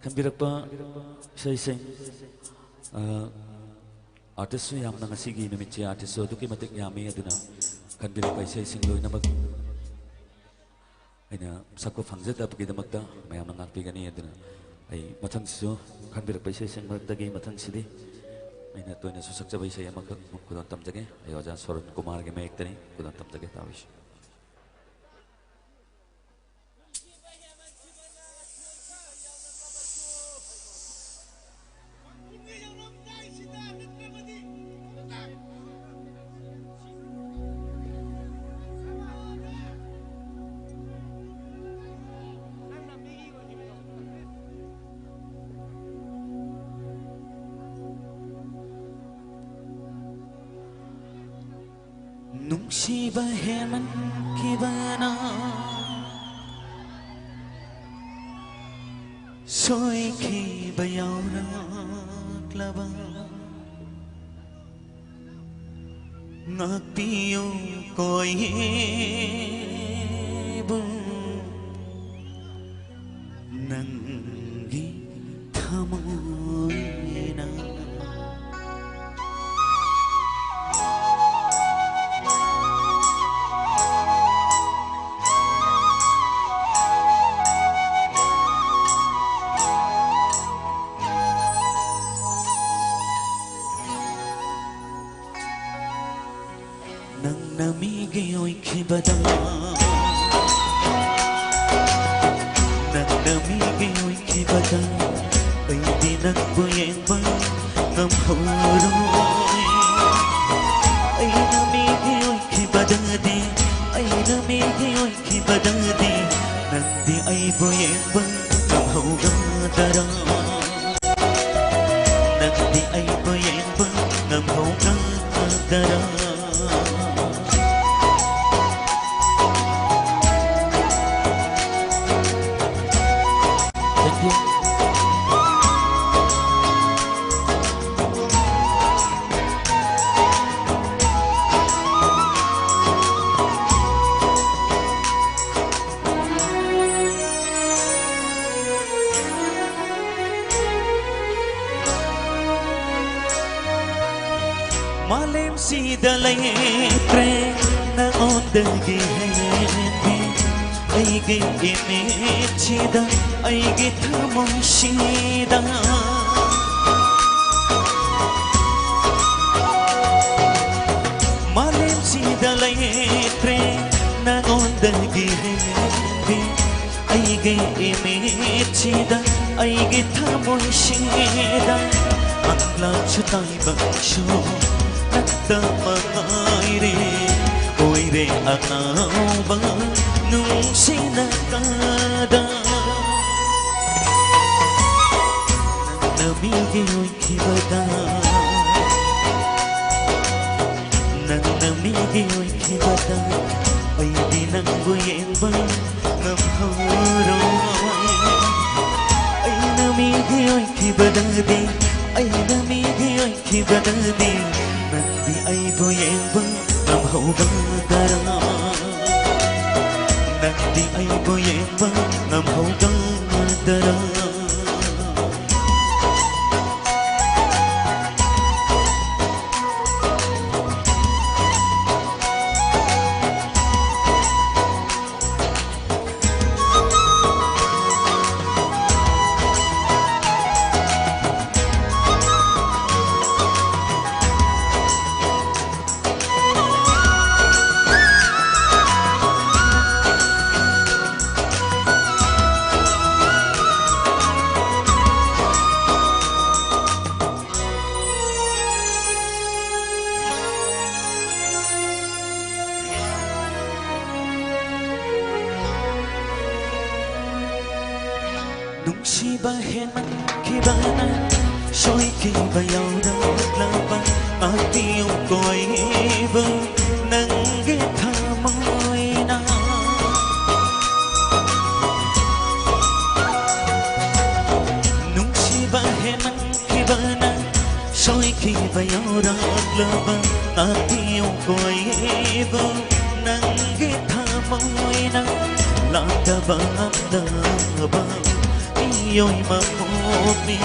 खंबीरप्पा इसाई आर्टिस्ट यामना ngasiगी numitche artist aduki matik yami aduna खंबीरप्पा इसाई लोइनमक aina sakko phangjatabgi damakta mayamna ngakpigani aduna ai mathangsisu खंबीरप्पा इसाई maktagi mathangsidhi aina toina su sakjaba isai amak kudon tamjage ai oja Soran Kumar ge mayektani kudon tamjage tawish Nungsiba heman kibana Soy kiba yaura klaba Ngakpiyo koy bu Nanggi thamoy na Namigi oy kibada Namigi oy kibada ay di nagbuyen ba ngam huroy ay namigi oy kibada di ay namigi oy kibada di nandi ay buyen ba ngam hugadara nandi ay buyen ba ngam hugadara Malem si dalay pre na ondagi hendi ay git chida ay git moshida Malem si dalay pre na ondagi hendi ay git chida ay git moshida Akla chutay baksho Nagdamay oy re akaw nung sinakada Namigi oy kibada Namigi oy kibada ay di nangbuyen ba ngam huroy ay namigi oy kibada di ay namigi oy kibada di Nandi ay buyen ba ngam hugadara Nandi ay buyen ba ngam hugadara Nungsibahin man kibana Siya'y kibayaw ng laban At iyong ko'y iba Nang githa mo'y na Nungsibahin man kibana Siya'y kibayaw ng laban At iyong ko'y iba Nang githa mo'y na Lagabang-labang Iyo'y mamupi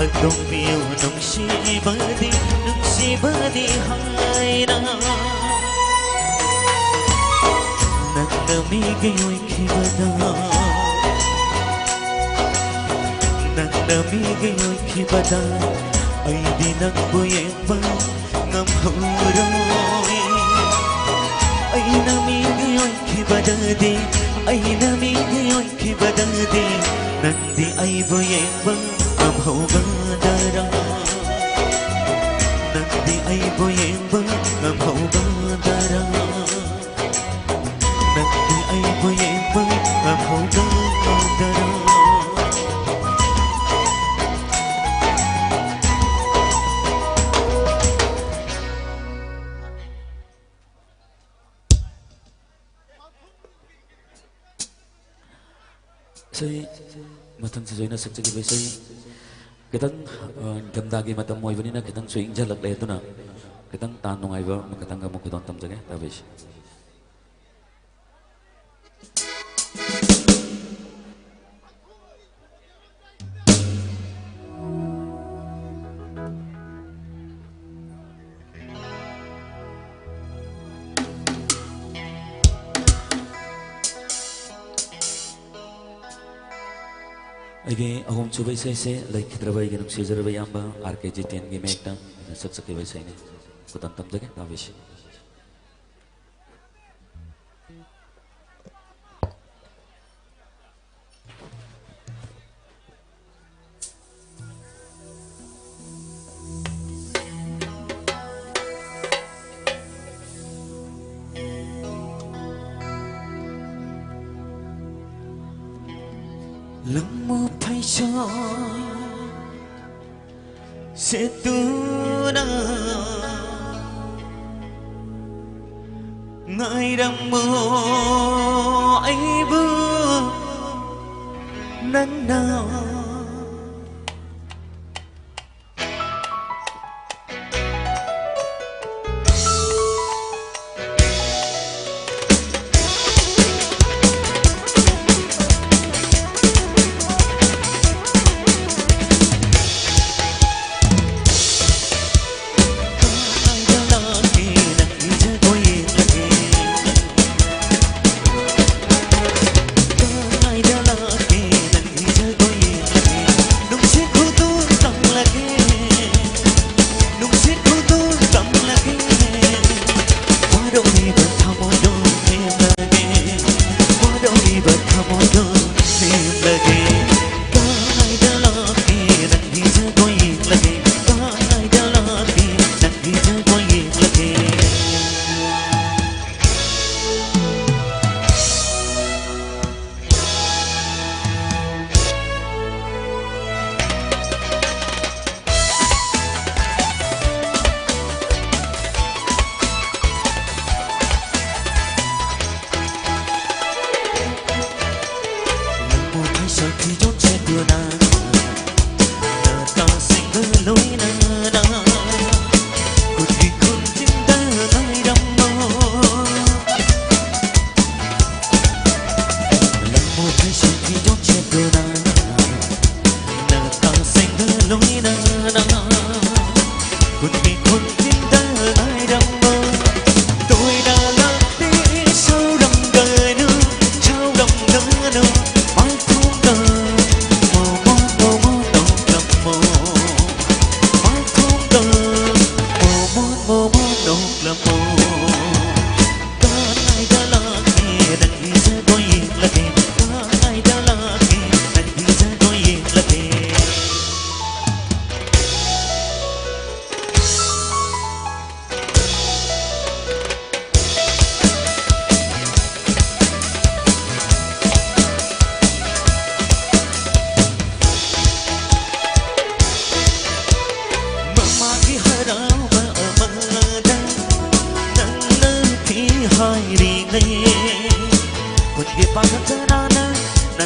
Hagdong biyo nung sibadi hay na Nagdamig iyo'y kibada Nagdamig iyo'y kibada Ay di nagbuyeng ba ngamhuroy Ay namig iyo'y kibada di Ay namig iyo'y kibada di Nandi ay buyeng bang amhaw-gadara Nandi ay buyeng bang amhaw-gadara Nandi ay buyeng bang amhaw-gadara Say matang sesuai na saksa kibay say kitang ganda gi matam mo ibani na kitang swing jalak le ito na kitang tanong ay ba makatang mo kitang tamsage tabis Agi ahom subay say like kitrabay ganung sizarabay amba RKG10 gi mekta saksa kibay say ni kutam tamsage tabis Lưng mơ thay cho sẽ tu na ngài đang mơ ấy bước nắng nào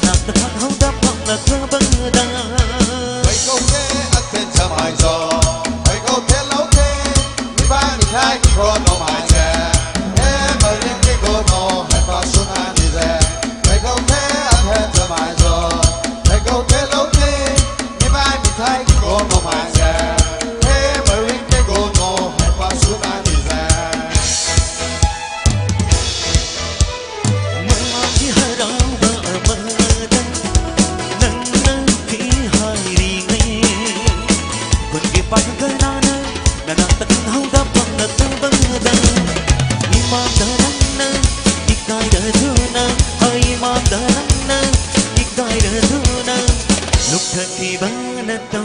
nang tang hau da pang la thơ băng da mấy câu thế ăn thêm chả mãi gió mấy câu thế lâu thế mi ba mi hai có nó mãi xe em ở những cái cô nó hay phải xuống ăn đi xe mấy câu thế ăn thêm chả mãi gió mấy câu thế lâu thế mi ba mi hai có nó mãi xe em ở những cái cô nó hay phải xuống ăn đi xe mơ chỉ hai đó vợ mơ da nâng nâng khi hai đi ngay còn kia pa cái na na na nang tang hau da pang la thơ băng da imam da nang na ikai da thu na hai imam da nang na ikai da thu na lúc thật thì ba na tàu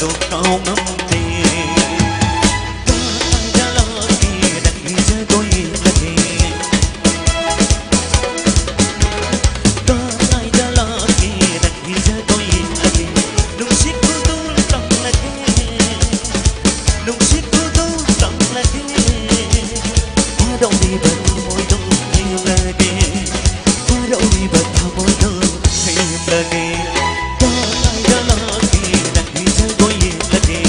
đồ cao ngắm tiền có ai đã lo kia đặt đi chơi tôi là gì có ai đã lo kia đặt đi chơi tôi là gì nung shit của tôi lòng là thế nung shit của tôi lòng là thế qua đâu đi bật môi tôi thêm là thế qua đâu đi bật môi tôi thêm là thế có ai đã lo kia đặt đi chơi tôi là thế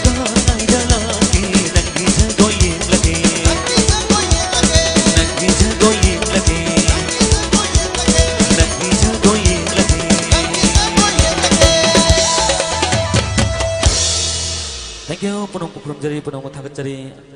có ai đã lo kia đặt đi chơi tôi là thế đặt đi chơi tôi là thế đặt đi chơi tôi là thế Thank you, punong kuprom jari, punong matagat jari.